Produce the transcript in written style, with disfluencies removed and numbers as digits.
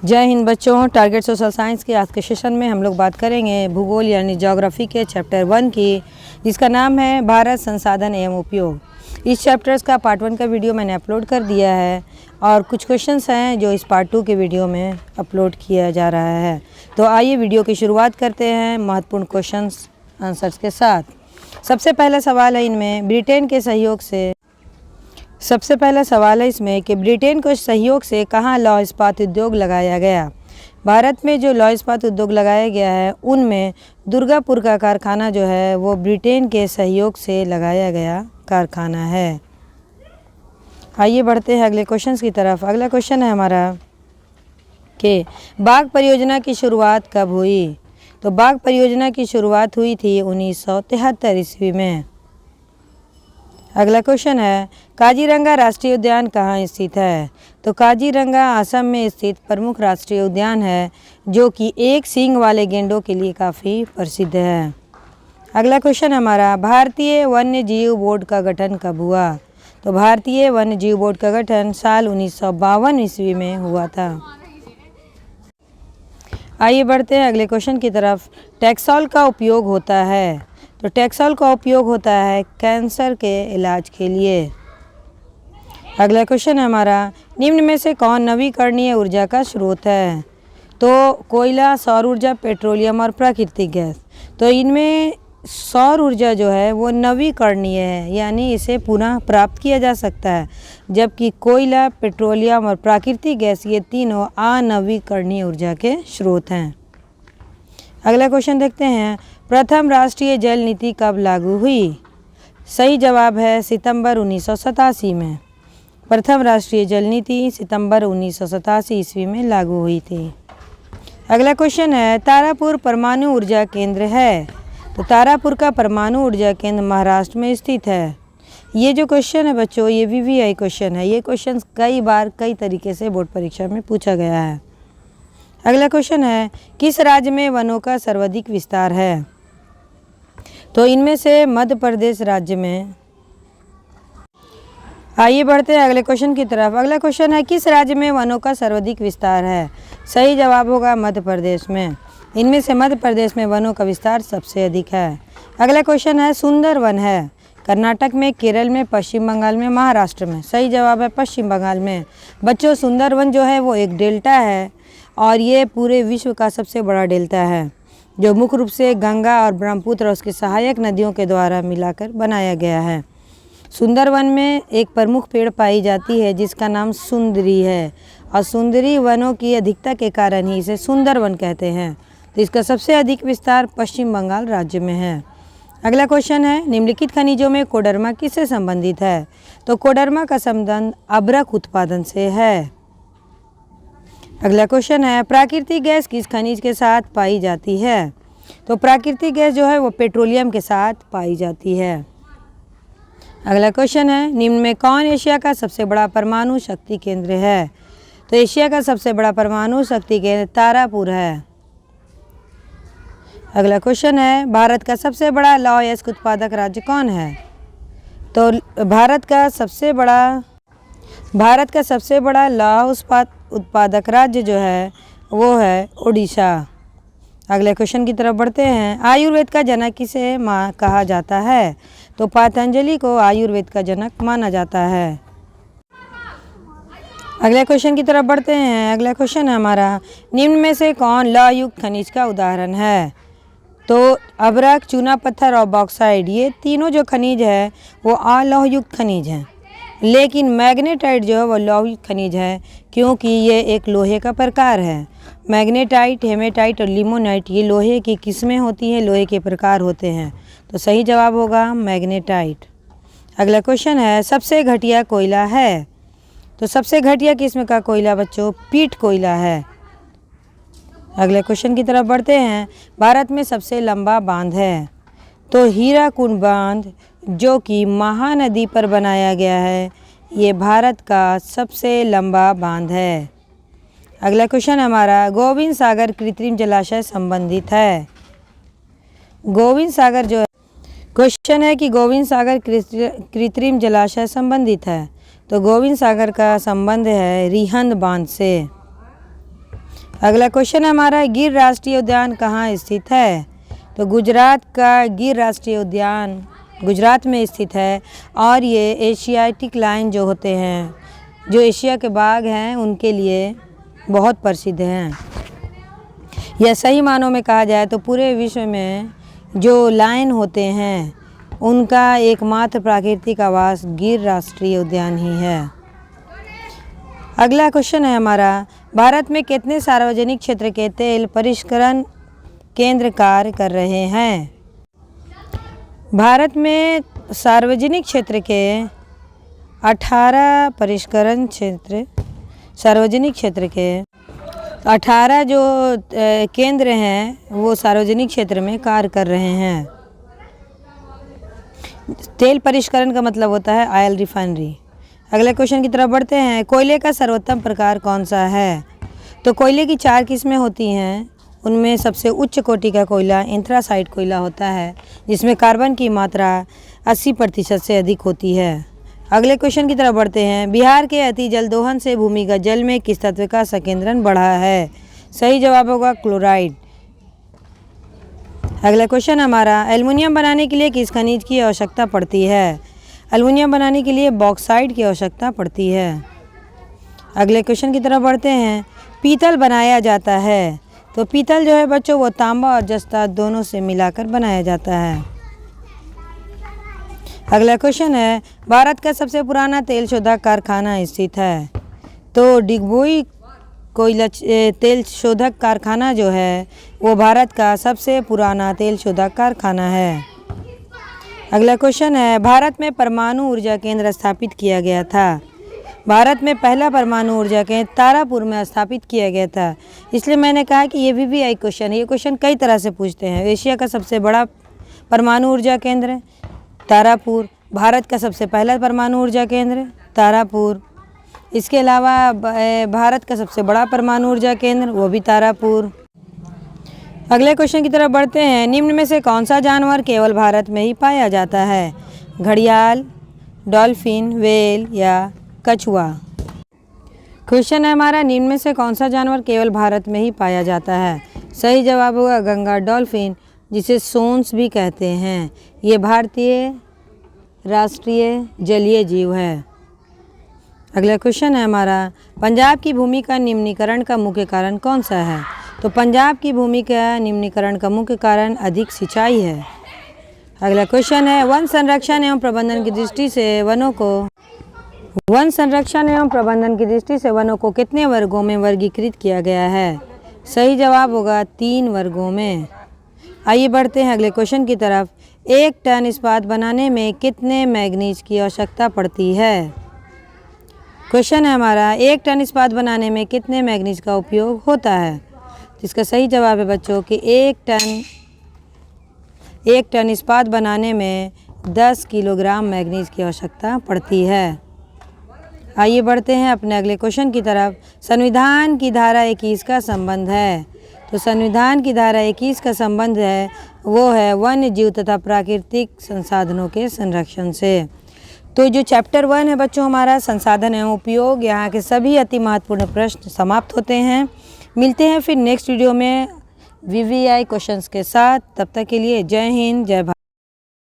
जय हिंद बच्चों। Target social science के आज के सेशन में हम लोग बात करेंगे भूगोल यानी ज्योग्राफी के चैप्टर 1 की, जिसका नाम है भारत संसाधन एवं उपयोग। इस चैप्टर्स का पार्ट 1 का वीडियो मैंने अपलोड कर दिया है और कुछ क्वेश्चंस हैं जो इस पार्ट 2 के वीडियो में अपलोड किया जा रहा है। तो आइए वीडियो की शुरुआत करते हैं महत्वपूर्ण क्वेश्चंस आंसर्स के साथ। सबसे पहला सवाल है इसमें कि ब्रिटेन के सहयोग से कहाँ लौह इस्पात उद्योग लगाया गया। भारत में जो लौह इस्पात उद्योग लगाया गया है उनमें दुर्गापुर का कारखाना जो है वो ब्रिटेन के सहयोग से लगाया गया कारखाना है। आइए बढ़ते हैं अगले क्वेश्चन की तरफ। अगला क्वेश्चन है हमारा कि बाघ परियोजना की शुरुआत कब हुई। तो बाघ परियोजना की शुरुआत हुई थी 1973 ईस्वी में। अगला क्वेश्चन है काजीरंगा राष्ट्रीय उद्यान कहाँ स्थित है। तो काजीरंगा असम में स्थित प्रमुख राष्ट्रीय उद्यान है जो कि एक सींग वाले गेंडों के लिए काफ़ी प्रसिद्ध है। अगला क्वेश्चन हमारा भारतीय वन्य जीव बोर्ड का गठन कब हुआ। तो भारतीय वन्य जीव बोर्ड का गठन साल 1952 ईस्वी में हुआ था। आइए बढ़ते हैं अगले क्वेश्चन की तरफ। टैक्सोल का उपयोग होता है। तो टैक्सोल का उपयोग होता है कैंसर के इलाज के लिए। अगला क्वेश्चन है हमारा निम्न में से कौन नवीकरणीय ऊर्जा का स्रोत है। तो कोयला, सौर ऊर्जा, पेट्रोलियम और प्राकृतिक गैस। तो इनमें सौर ऊर्जा जो है वो नवीकरणीय है, यानी इसे पुनः प्राप्त किया जा सकता है, जबकि कोयला, पेट्रोलियम और प्राकृतिक गैस ये तीनों अनवीकरणीय ऊर्जा के स्रोत हैं। अगला क्वेश्चन देखते हैं प्रथम राष्ट्रीय जल नीति कब लागू हुई। सही जवाब है सितंबर 1987 में। प्रथम राष्ट्रीय जल नीति सितंबर 1987 ईस्वी में लागू हुई थी। अगला क्वेश्चन है तारापुर परमाणु ऊर्जा केंद्र है। तो तारापुर का परमाणु ऊर्जा केंद्र महाराष्ट्र में स्थित है। ये जो क्वेश्चन है बच्चों ये VVI क्वेश्चन है। ये क्वेश्चन कई बार कई तरीके से बोर्ड परीक्षा में पूछा गया है। अगला क्वेश्चन है किस राज्य में वनों का सर्वाधिक विस्तार है। तो इनमें से मध्य प्रदेश राज्य में। आइए बढ़ते हैं अगले क्वेश्चन की तरफ। अगला क्वेश्चन है किस राज्य में वनों का सर्वाधिक विस्तार है। सही जवाब होगा मध्य प्रदेश में। इनमें से मध्य प्रदेश में वनों का विस्तार सबसे अधिक है। अगला क्वेश्चन है सुंदर वन है कर्नाटक में, केरल में, पश्चिम बंगाल में, महाराष्ट्र में। सही जवाब है पश्चिम बंगाल में। बच्चों सुंदरवन जो है वो एक डेल्टा है और ये पूरे विश्व का सबसे बड़ा डेल्टा है जो मुख्य रूप से गंगा और ब्रह्मपुत्र और उसकी सहायक नदियों के द्वारा मिलाकर बनाया गया है। सुंदरवन में एक प्रमुख पेड़ पाई जाती है जिसका नाम सुंदरी है और सुंदरी वनों की अधिकता के कारण ही इसे सुंदरवन कहते हैं। तो इसका सबसे अधिक विस्तार पश्चिम बंगाल राज्य में है। अगला क्वेश्चन है निम्नलिखित खनिजों में कोडरमा किससे संबंधित है। तो कोडरमा का संबंध अभ्रक उत्पादन से है। अगला क्वेश्चन है प्राकृतिक गैस किस खनिज के साथ पाई जाती है। तो प्राकृतिक गैस जो है वो पेट्रोलियम के साथ पाई जाती है। अगला क्वेश्चन है निम्न में कौन एशिया का सबसे बड़ा परमाणु शक्ति केंद्र है। तो एशिया का सबसे बड़ा परमाणु शक्ति केंद्र तारापुर है। अगला क्वेश्चन है भारत का सबसे बड़ा लौह अयस्क उत्पादक राज्य कौन है। तो भारत का सबसे बड़ा लौह इस्पात उत्पादक राज्य जो है वो है उड़ीसा। अगले क्वेश्चन की तरफ बढ़ते हैं। आयुर्वेद का जनक किसे कहा जाता है। तो पतंजलि को आयुर्वेद का जनक माना जाता है। अगले क्वेश्चन की तरफ बढ़ते हैं। अगला क्वेश्चन है हमारा निम्न में से कौन लौह युक्त खनिज का उदाहरण है। तो अभ्रक, चूना पत्थर और बॉक्साइड ये तीनों जो खनिज है वो अलौह युक्त खनिज हैं, लेकिन मैग्नेटाइट जो है वो लौह युक्त खनिज है क्योंकि ये एक लोहे का प्रकार है। मैग्नेटाइट, हेमेटाइट और लिमोनाइट ये लोहे की किस्में होती हैं, लोहे के प्रकार होते हैं। तो सही जवाब होगा मैग्नेटाइट। अगला क्वेश्चन है सबसे घटिया कोयला है। तो सबसे घटिया किस्म का कोयला बच्चों पीट कोयला है। अगले क्वेश्चन की तरफ बढ़ते हैं। भारत में सबसे लंबा बांध है। तो हीराकुंड बांध जो कि महानदी पर बनाया गया है ये भारत का सबसे लंबा बांध है। अगला क्वेश्चन हमारा गोविंद सागर कृत्रिम जलाशय संबंधित है। गोविंद सागर जो है क्वेश्चन है कि गोविंद सागर कृत्रिम जलाशय संबंधित है। तो गोविंद सागर का संबंध है रिहंद बांध से। अगला क्वेश्चन है हमारा, गिर राष्ट्रीय उद्यान कहाँ स्थित है? तो गुजरात का गिर राष्ट्रीय उद्यान गुजरात में स्थित है और ये एशियाटिक लायन जो होते हैं, जो एशिया के बाघ हैं, उनके लिए बहुत प्रसिद्ध हैं। यह सही मानों में कहा जाए तो पूरे विश्व में जो लायन होते हैं उनका एकमात्र प्राकृतिक आवास गिर राष्ट्रीय उद्यान ही है। अगला क्वेश्चन है हमारा, भारत में कितने सार्वजनिक क्षेत्र के तेल परिष्करण केंद्र कार्य कर रहे हैं? भारत में सार्वजनिक क्षेत्र के 18 परिष्करण क्षेत्र, सार्वजनिक क्षेत्र के 18 जो केंद्र हैं वो सार्वजनिक क्षेत्र में कार्य कर रहे हैं। तेल परिष्करण का मतलब होता है ऑयल रिफाइनरी। अगले क्वेश्चन की तरफ बढ़ते हैं, कोयले का सर्वोत्तम प्रकार कौन सा है? तो कोयले की 4 किस्में होती हैं। उनमें सबसे उच्च कोटि का कोयला एंथ्रासाइट कोयला होता है, जिसमें कार्बन की मात्रा 80% से अधिक होती है। अगले क्वेश्चन की तरफ बढ़ते हैं, बिहार के अति जल दोहन से भूमिगत जल में किस तत्व का संकेंद्रण बढ़ा है? सही जवाब होगा क्लोराइड। अगला क्वेश्चन हमारा, एल्युमिनियम बनाने के लिए किस खनिज की आवश्यकता पड़ती है? एल्युमिनियम बनाने के लिए बॉक्साइट की आवश्यकता पड़ती है। अगले क्वेश्चन की तरफ बढ़ते हैं, पीतल बनाया जाता है। तो पीतल जो है बच्चों वो तांबा और जस्ता दोनों से मिलाकर बनाया जाता है। अगला क्वेश्चन है, भारत का सबसे पुराना तेल शोधक कारखाना स्थित है? तो डिगबोई कोयला तेल शोधक कारखाना जो है वो भारत का सबसे पुराना तेल शोधक कारखाना है। अगला क्वेश्चन है, भारत में परमाणु ऊर्जा केंद्र स्थापित किया गया था। भारत में पहला परमाणु ऊर्जा केंद्र तारापुर में स्थापित किया गया था। इसलिए मैंने कहा कि ये VVI क्वेश्चन है। ये क्वेश्चन कई तरह से पूछते हैं। एशिया का सबसे बड़ा परमाणु ऊर्जा केंद्र तारापुर, भारत का सबसे पहला परमाणु ऊर्जा केंद्र तारापुर, इसके अलावा भारत का सबसे बड़ा परमाणु ऊर्जा केंद्र वो भी तारापुर। अगले क्वेश्चन की तरफ बढ़ते हैं, निम्न में से कौन सा जानवर केवल भारत में ही पाया जाता है? घड़ियाल, डॉल्फिन, व्हेल या कछुआ? क्वेश्चन है हमारा, निम्न में से कौन सा जानवर केवल भारत में ही पाया जाता है? सही जवाब होगा गंगा डॉल्फिन, जिसे सोन्स भी कहते हैं। ये भारतीय राष्ट्रीय जलीय जीव है। अगला क्वेश्चन है हमारा, पंजाब की भूमि का निम्नीकरण का मुख्य कारण कौन सा है? तो पंजाब की भूमि का निम्नीकरण का मुख्य कारण अधिक सिंचाई है। अगला क्वेश्चन है, वन संरक्षण एवं प्रबंधन की दृष्टि से वनों को कितने वर्गों में वर्गीकृत किया गया है? सही जवाब होगा 3 वर्गों में। आइए बढ़ते हैं अगले क्वेश्चन की तरफ, 1 टन इस्पात बनाने में कितने मैग्नीज की आवश्यकता पड़ती है? क्वेश्चन है हमारा, 1 टन इस्पात बनाने में कितने मैग्नीज का उपयोग होता है? तो इसका सही जवाब है बच्चों कि 1 टन इस्पात बनाने में 10 किलोग्राम मैग्नीज की आवश्यकता पड़ती है। आइए बढ़ते हैं अपने अगले क्वेश्चन की तरफ, संविधान की धारा 21 का संबंध है। तो संविधान की धारा 21 का संबंध है वो है वन्य जीव तथा प्राकृतिक संसाधनों के संरक्षण से। तो जो चैप्टर 1 है बच्चों हमारा संसाधन एवं उपयोग, यहाँ के सभी अति महत्वपूर्ण प्रश्न समाप्त होते हैं। मिलते हैं फिर नेक्स्ट वीडियो में VVI क्वेश्चंस के साथ। तब तक के लिए जय हिंद, जय भारत।